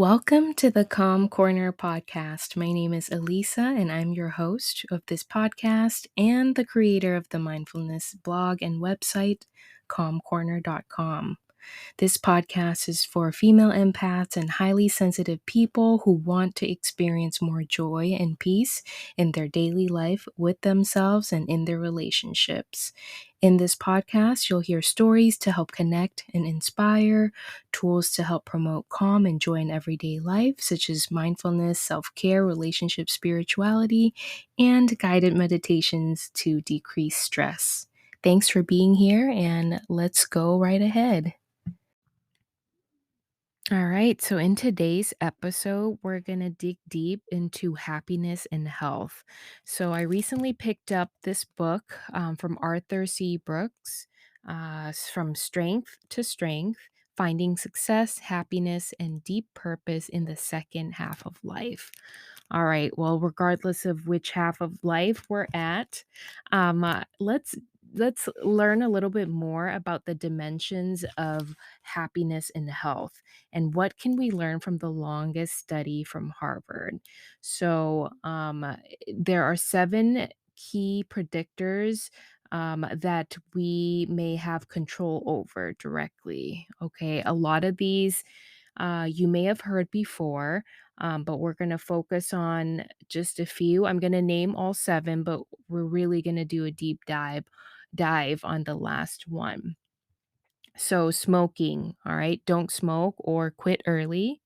Welcome to the Calm Corner podcast. My name is Elisa, and I'm your host of this podcast and the creator of the mindfulness blog and website, calmcorner.com. This podcast is for female empaths and highly sensitive people who want to experience more joy and peace in their daily life with themselves and in their relationships. In this podcast, you'll hear stories to help connect and inspire, tools to help promote calm and joy in everyday life, such as mindfulness, self care, relationship spirituality, and guided meditations to decrease stress. Thanks for being here, and let's go right ahead. All right, so in today's episode, we're going to dig deep into happiness and health. So I recently picked up this book from Arthur C. Brooks, From Strength to Strength: Finding Success, Happiness, and Deep Purpose in the Second Half of Life. All right, well, regardless of which half of life we're at, let's learn a little bit more about the dimensions of happiness and health, and what can we learn from the longest study from Harvard. So there are seven key predictors that we may have control over directly. Okay, a lot of these you may have heard before, but we're going to focus on just a few. I'm going to name all seven, but we're really going to do a deep dive on the last one. So, smoking, all right, don't smoke or quit early.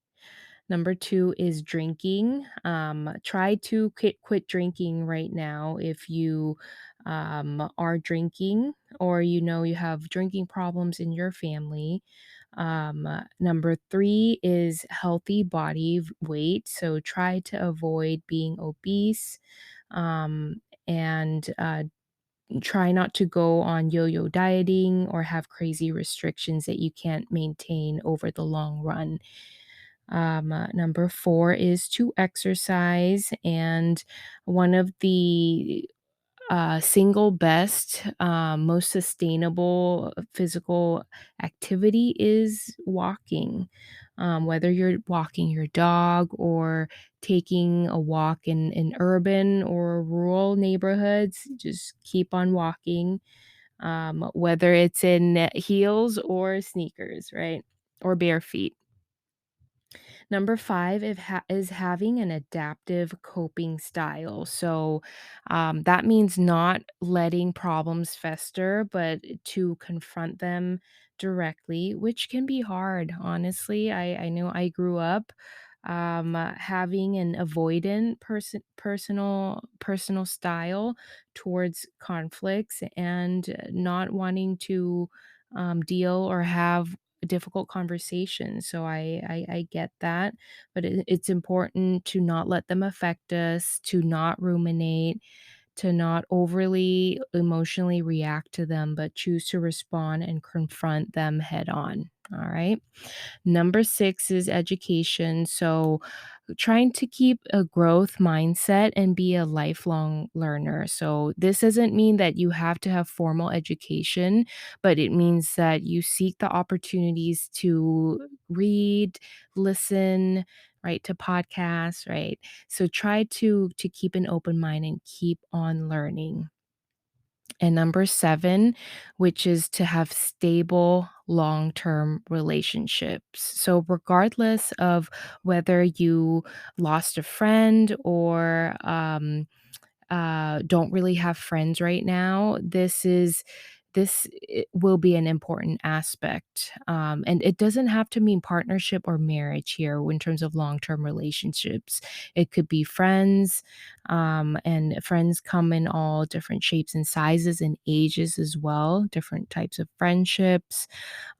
Number two is drinking. Try to quit drinking right now if you are drinking, or you know you have drinking problems in your family. Number three is healthy body weight. So try to avoid being obese, and try not to go on yo yo dieting or have crazy restrictions that you can't maintain over the long run. Number four is to exercise. And one of the single best, most sustainable physical activity is walking. Whether you're walking your dog or taking a walk in urban or rural neighborhoods, just keep on walking, whether it's in heels or sneakers, right? Or bare feet. Number five is having an adaptive coping style. So that means not letting problems fester, but to confront them directly, which can be hard. Honestly, I know I grew up having an avoidant personal style towards conflicts, and not wanting to deal or have difficult conversations. So I get that, but it's important to not let them affect us, to not ruminate, to not overly emotionally react to them, but choose to respond and confront them head on. All right. Number six is education. So, trying to keep a growth mindset and be a lifelong learner. So, this doesn't mean that you have to have formal education, but it means that you seek the opportunities to read, listen, right, to podcasts, right? So try to keep an open mind and keep on learning. And number seven, which is to have stable long term relationships. So, regardless of whether you lost a friend or don't really have friends right now, will be an important aspect, and it doesn't have to mean partnership or marriage here in terms of long-term relationships. It could be friends, and friends come in all different shapes and sizes and ages as well, different types of friendships.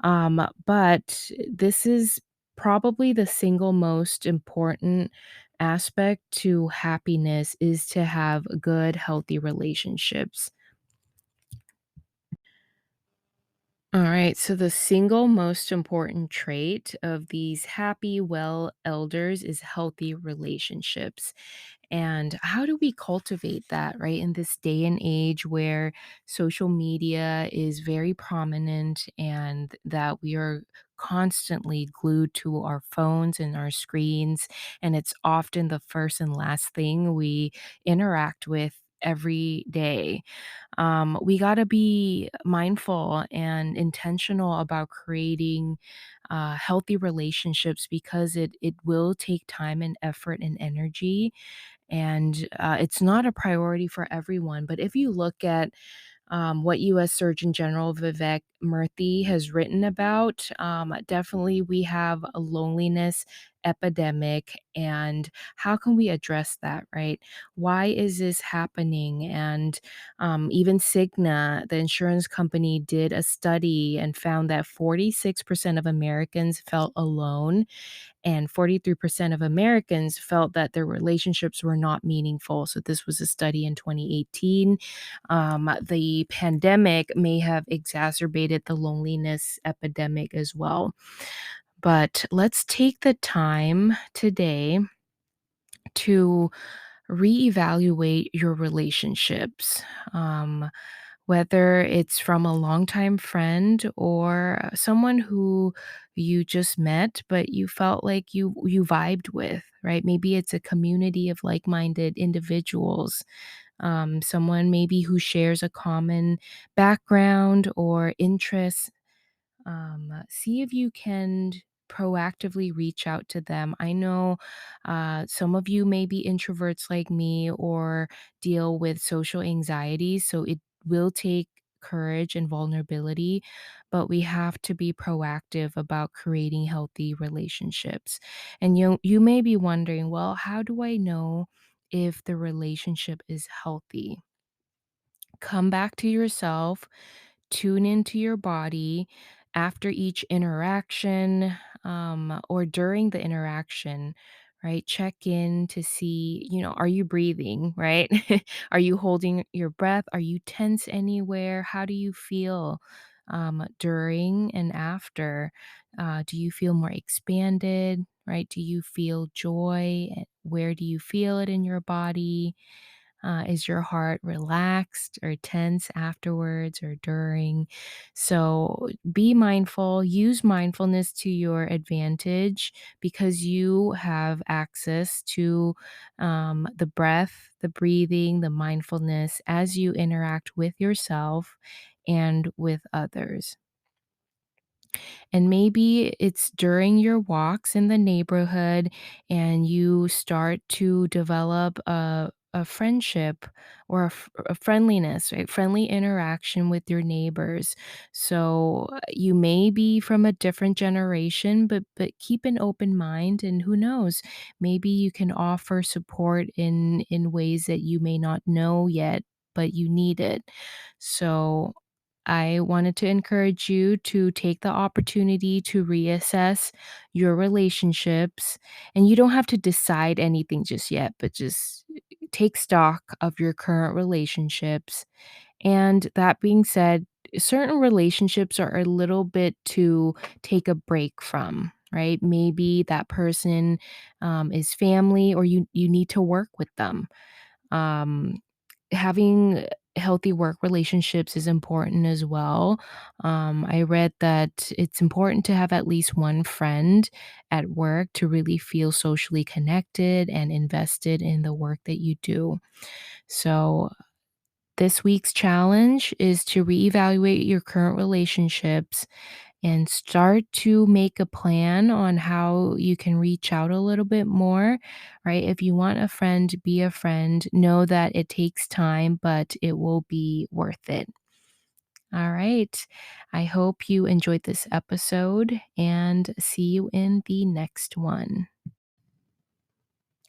But this is probably the single most important aspect to happiness, is to have good, healthy relationships. All right. So, the single most important trait of these happy, well elders is healthy relationships. And how do we cultivate that, right? In this day and age where social media is very prominent and that we are constantly glued to our phones and our screens, and it's often the first and last thing we interact with every day. We got to be mindful and intentional about creating healthy relationships because it will take time and effort and energy, and it's not a priority for everyone. But if you look at what U.S. Surgeon General Vivek Murthy has written about. Definitely, we have a loneliness epidemic, and how can we address that, right? Why is this happening? And even Cigna, the insurance company, did a study and found that 46% of Americans felt alone, and 43% of Americans felt that their relationships were not meaningful. So, this was a study in 2018. The pandemic may have exacerbated the loneliness epidemic as well. But let's take the time today to reevaluate your relationships. Um, whether it's from a longtime friend or someone who you just met but you felt like you vibed with, right? Maybe it's a community of like-minded individuals, someone maybe who shares a common background or interests. See if you can proactively reach out to them. I know some of you may be introverts like me or deal with social anxiety, so it will take courage and vulnerability, but we have to be proactive about creating healthy relationships. And you may be wondering, well, how do I know if the relationship is healthy? Come back to yourself, tune into your body after each interaction, or during the interaction, right? Check in to see, are you breathing, right? Are you holding your breath? Are you tense anywhere? How do you feel during and after? Do you feel more expanded, right? Do you feel joy? Where do you feel it in your body? Is your heart relaxed or tense afterwards or during? So be mindful, use mindfulness to your advantage because you have access to the breath, the breathing, the mindfulness as you interact with yourself and with others. And maybe it's during your walks in the neighborhood and you start to develop a friendship or a friendliness, right? Friendly interaction with your neighbors. So you may be from a different generation, but keep an open mind, and who knows, maybe you can offer support in ways that you may not know yet, but you need it. So I wanted to encourage you to take the opportunity to reassess your relationships. And you don't have to decide anything just yet, but just take stock of your current relationships. And that being said, certain relationships are a little bit to take a break from. Right? Maybe that person is family, or you need to work with them. Um, Having healthy work relationships is important as well. I read that it's important to have at least one friend at work to really feel socially connected and invested in the work that you do. So, this week's challenge is to reevaluate your current relationships and start to make a plan on how you can reach out a little bit more, right? If you want a friend, be a friend. Know that it takes time, but it will be worth it. All right. I hope you enjoyed this episode and see you in the next one.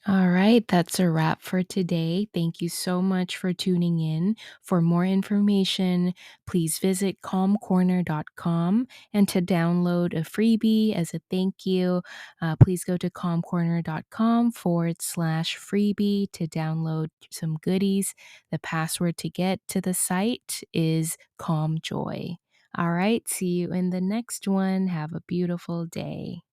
All right, that's a wrap for today. Thank you so much for tuning in. For more information, please visit calmcorner.com. And to download a freebie as a thank you, please go to calmcorner.com/freebie to download some goodies. The password to get to the site is calmjoy. All right, see you in the next one. Have a beautiful day.